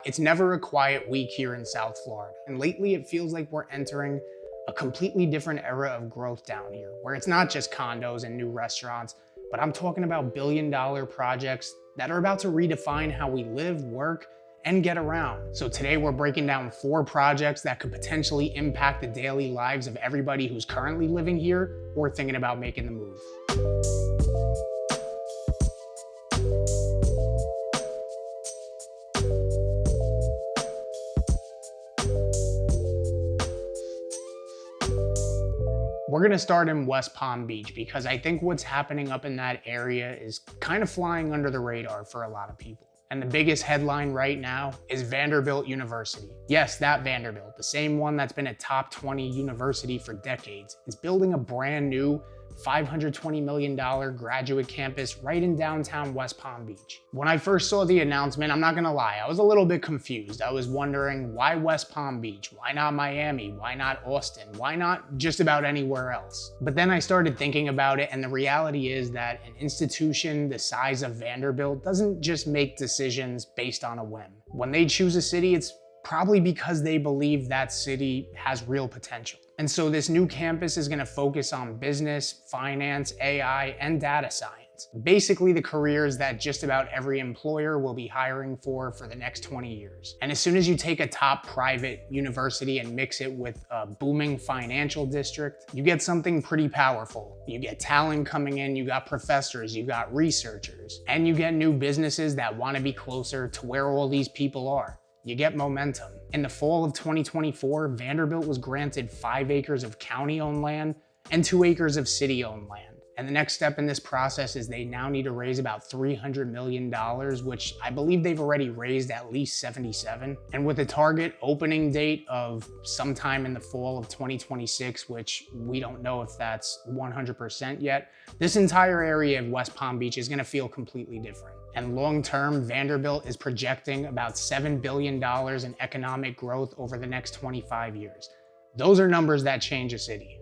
It's never a quiet week here in South Florida, and lately it feels like we're entering a completely different era of growth down here, where it's not just condos and new restaurants, but I'm talking about billion-dollar projects that are about to redefine how we live, work, and get around. So today we're breaking down 4 projects that could potentially impact the daily lives of everybody who's currently living here or thinking about making the move. We're gonna start in West Palm Beach because I think what's happening up in that area is kind of flying under the radar for a lot of people. And the biggest headline right now is Vanderbilt University. Yes, that Vanderbilt, the same one that's been a top 20 university for decades, is building a brand new $520 million graduate campus right in downtown West Palm Beach. When I first saw the announcement, I'm not gonna lie, I was a little bit confused. I was wondering, why West Palm Beach? Why not Miami? Why not Austin? Why not just about anywhere else? But then I started thinking about it, and the reality is that an institution the size of Vanderbilt doesn't just make decisions based on a whim. When they choose a city, it's probably because they believe that city has real potential. And so this new campus is gonna focus on business, finance, AI, and data science. Basically the careers that just about every employer will be hiring for the next 20 years. And as soon as you take a top private university and mix it with a booming financial district, you get something pretty powerful. You get talent coming in, you got professors, you got researchers, and you get new businesses that wanna be closer to where all these people are. You get momentum. In the fall of 2024, Vanderbilt was granted 5 acres of county-owned land and 2 acres of city-owned land. And the next step in this process is they now need to raise about $300 million, which I believe they've already raised at least 77. And with a target opening date of sometime in the fall of 2026, which we don't know if that's 100% yet, this entire area of West Palm Beach is gonna feel completely different. And long-term, Vanderbilt is projecting about $7 billion in economic growth over the next 25 years. Those are numbers that change a city.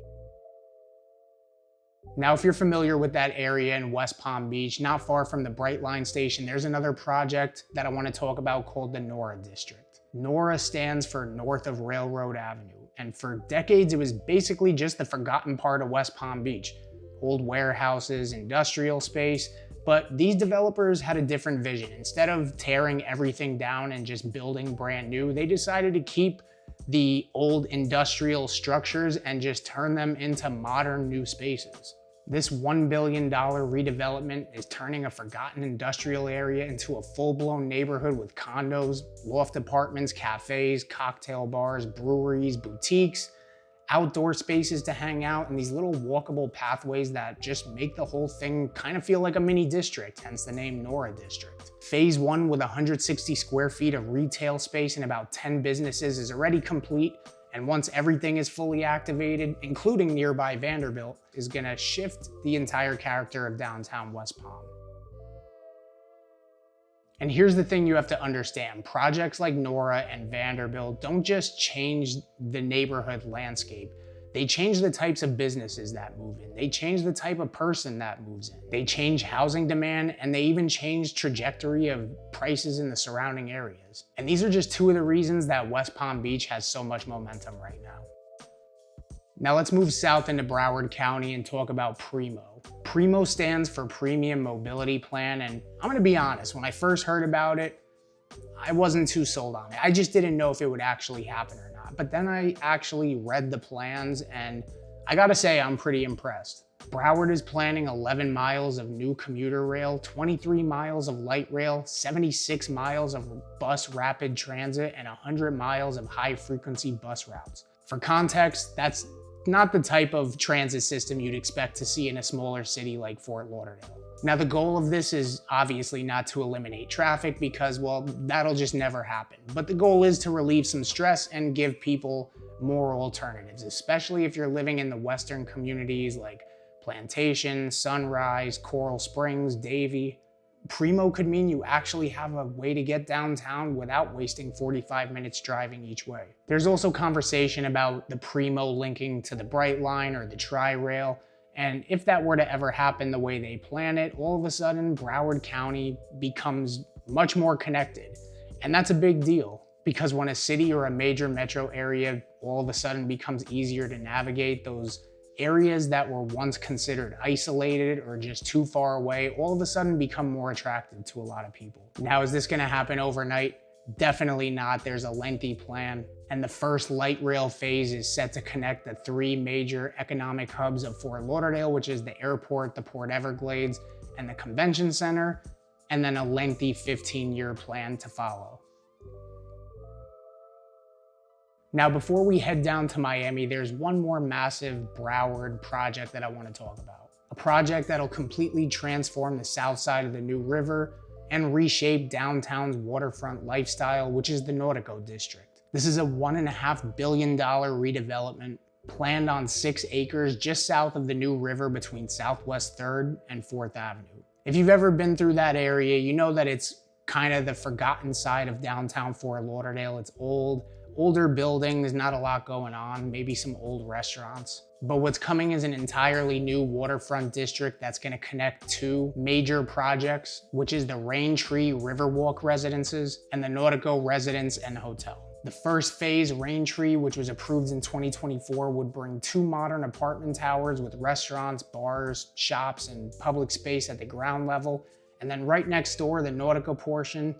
Now, if you're familiar with that area in West Palm Beach, not far from the Bright Line station, there's another project that I want to talk about called the Nora District. Nora stands for North of Railroad Avenue, and for decades it was basically just the forgotten part of West Palm Beach. Old warehouses, industrial space, but these developers had a different vision. Instead of tearing everything down and just building brand new, they decided to keep the old industrial structures and just turn them into modern new spaces. This $1 billion redevelopment is turning a forgotten industrial area into a full-blown neighborhood with condos, loft apartments, cafes, cocktail bars, breweries, boutiques, outdoor spaces to hang out, and these little walkable pathways that just make the whole thing kind of feel like a mini district, hence the name Nora District. Phase 1 with 160 square feet of retail space and about 10 businesses is already complete, and once everything is fully activated, including nearby Vanderbilt, is gonna shift the entire character of downtown West Palm. And here's the thing you have to understand. Projects like Nora and Vanderbilt don't just change the neighborhood landscape. They change the types of businesses that move in. They change the type of person that moves in. They change housing demand, and they even change trajectory of prices in the surrounding areas. And these are just 2 of the reasons that West Palm Beach has so much momentum right now. Now let's move south into Broward County and talk about PRIMO. PRIMO stands for Premium Mobility Plan, and I'm gonna be honest, when I first heard about it, I wasn't too sold on it. I just didn't know if it would actually happen or not. But then I actually read the plans, and I gotta say I'm pretty impressed. Broward is planning 11 miles of new commuter rail, 23 miles of light rail, 76 miles of bus rapid transit, and 100 miles of high-frequency bus routes. For context, that's not the type of transit system you'd expect to see in a smaller city like Fort Lauderdale. Now, the goal of this is obviously not to eliminate traffic because, well, that'll just never happen. But the goal is to relieve some stress and give people more alternatives, especially if you're living in the western communities like Plantation, Sunrise, Coral Springs, Davie. PRIMO could mean you actually have a way to get downtown without wasting 45 minutes driving each way. There's also conversation about the PRIMO linking to the Bright Line or the Tri-Rail, and if that were to ever happen the way they plan it, all of a sudden Broward County becomes much more connected. And that's a big deal, because when a city or a major metro area all of a sudden becomes easier to navigate, those areas that were once considered isolated or just too far away all of a sudden become more attractive to a lot of people. Now, is this gonna happen overnight? Definitely not. There's a lengthy plan, and the first light rail phase is set to connect the 3 major economic hubs of Fort Lauderdale, which is the airport, the Port Everglades, and the convention center, and then a lengthy 15-year plan to follow. Now, before we head down to Miami, there's one more massive Broward project that I want to talk about. A project that'll completely transform the south side of the New River and reshape downtown's waterfront lifestyle, which is the Nautico District. This is a $1.5 billion redevelopment planned on 6 acres just south of the New River between Southwest 3rd and 4th Avenue. If you've ever been through that area, you know that it's kind of the forgotten side of downtown Fort Lauderdale. It's older buildings, not a lot going on, maybe some old restaurants. But what's coming is an entirely new waterfront district that's gonna connect 2 major projects, which is the Raintree Riverwalk Residences and the Nautico Residence and Hotel. The first phase, Raintree, which was approved in 2024, would bring 2 modern apartment towers with restaurants, bars, shops, and public space at the ground level. And then right next door, the Nautico portion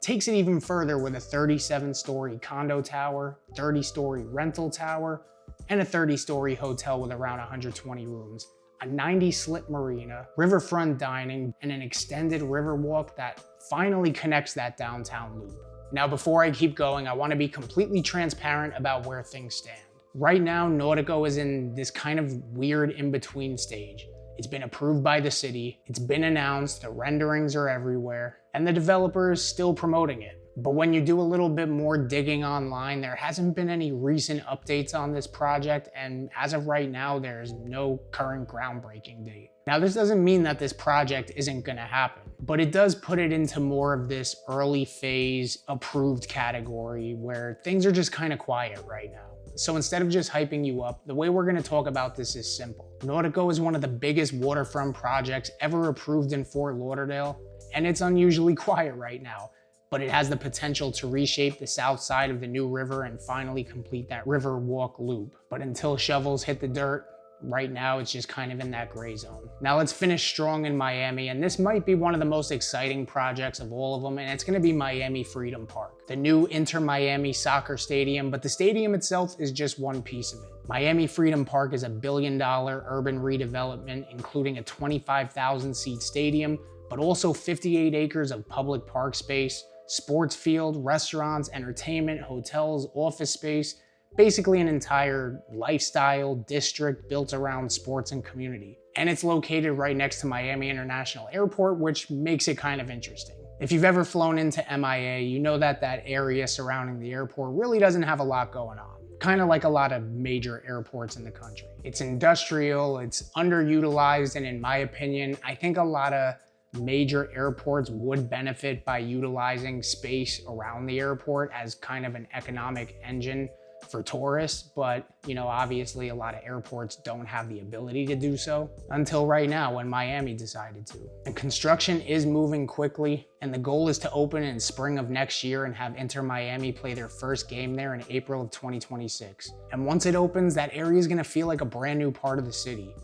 takes it even further with a 37-story condo tower, 30-story rental tower, and a 30-story hotel with around 120 rooms, a 90-slip marina, riverfront dining, and an extended river walk that finally connects that downtown loop. Now, before I keep going, I want to be completely transparent about where things stand. Right now, Nautico is in this kind of weird in-between stage. It's been approved by the city, it's been announced, the renderings are everywhere, and the developer is still promoting it. But when you do a little bit more digging online, there hasn't been any recent updates on this project, and as of right now, there's no current groundbreaking date. Now, this doesn't mean that this project isn't gonna happen, but it does put it into more of this early phase approved category where things are just kind of quiet right now. So instead of just hyping you up, the way we're gonna talk about this is simple. Nautico is one of the biggest waterfront projects ever approved in Fort Lauderdale, and it's unusually quiet right now, but it has the potential to reshape the south side of the New River and finally complete that river walk loop. But until shovels hit the dirt, right now it's just kind of in that gray zone. Now let's finish strong in Miami, and this might be one of the most exciting projects of all of them, and it's gonna be Miami Freedom Park, the new Inter-Miami soccer stadium, but the stadium itself is just one piece of it. Miami Freedom Park is a $1 billion urban redevelopment, including a 25,000 seat stadium, but also 58 acres of public park space, sports field, restaurants, entertainment, hotels, office space, basically an entire lifestyle district built around sports and community. And it's located right next to Miami International Airport, which makes it kind of interesting. If you've ever flown into MIA, you know that that area surrounding the airport really doesn't have a lot going on. Kind of like a lot of major airports in the country. It's industrial, it's underutilized, and in my opinion, I think a lot of major airports would benefit by utilizing space around the airport as kind of an economic engine for tourists, but obviously a lot of airports don't have the ability to do so until right now when Miami decided to. And construction is moving quickly, and the goal is to open in spring of next year and have Inter Miami play their first game there in April of 2026. And once it opens, that area is gonna feel like a brand new part of the city.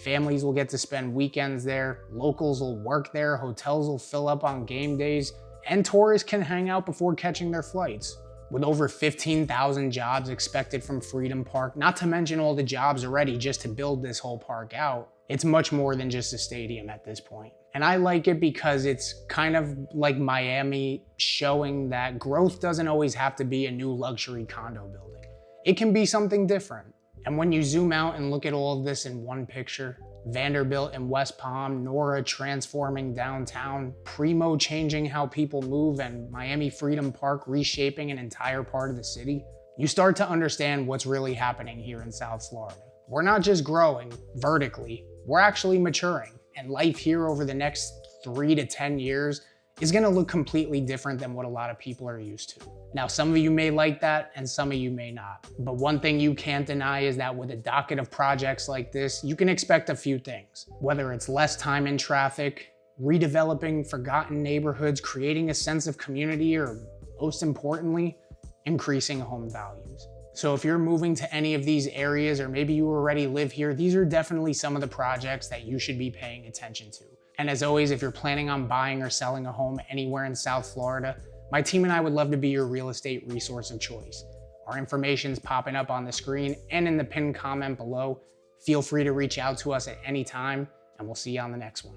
Families will get to spend weekends there, locals will work there, hotels will fill up on game days, and tourists can hang out before catching their flights. With over 15,000 jobs expected from Freedom Park, not to mention all the jobs already just to build this whole park out, it's much more than just a stadium at this point. And I like it because it's kind of like Miami showing that growth doesn't always have to be a new luxury condo building. It can be something different. And when you zoom out and look at all of this in one picture, Vanderbilt and West Palm, Nora transforming downtown, Primo changing how people move, and Miami Freedom Park reshaping an entire part of the city, you start to understand what's really happening here in South Florida. We're not just growing vertically, we're actually maturing, and life here over the next 3 to 10 years is gonna look completely different than what a lot of people are used to. Now, some of you may like that and some of you may not. But one thing you can't deny is that with a docket of projects like this, you can expect a few things. Whether it's less time in traffic, redeveloping forgotten neighborhoods, creating a sense of community, or most importantly, increasing home values. So if you're moving to any of these areas, or maybe you already live here, these are definitely some of the projects that you should be paying attention to. And as always, if you're planning on buying or selling a home anywhere in South Florida, my team and I would love to be your real estate resource of choice. Our information's popping up on the screen and in the pinned comment below. Feel free to reach out to us at any time, and we'll see you on the next one.